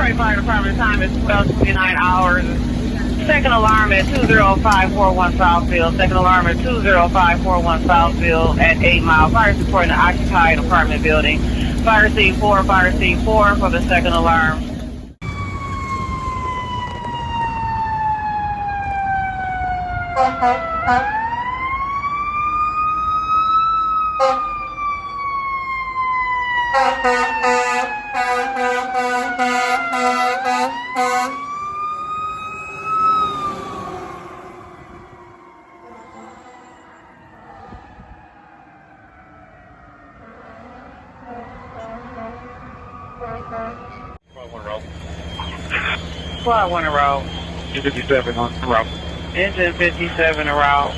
Detroit Fire Department time is 12:29 hours. Second alarm at 20541 Southfield. Second alarm at 20541 Southfield at 8 Mile. Fire reporting an occupied apartment building. Fire scene 4 for the second alarm. Squad 1 in route. 57 on the route. Engine 57 en route.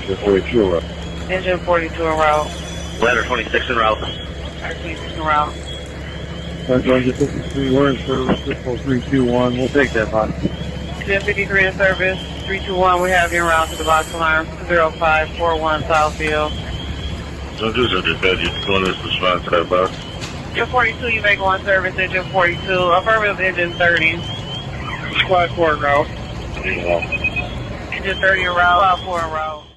Engine 42 en route. Engine 42 en route. Ladder 26 en route. Ladder 26 en route. Engine 53, we're in service, 321, we'll take that body. Engine 53 in service, 321, we have you en route to the box alarm, 20541 Southfield. Don't do something bad, you're going to respond to that box. Engine 42, you may go on service, engine 42, affirmative engine 30. Squad 4 route. Yeah. Engine 30 en route, squad 4 en route.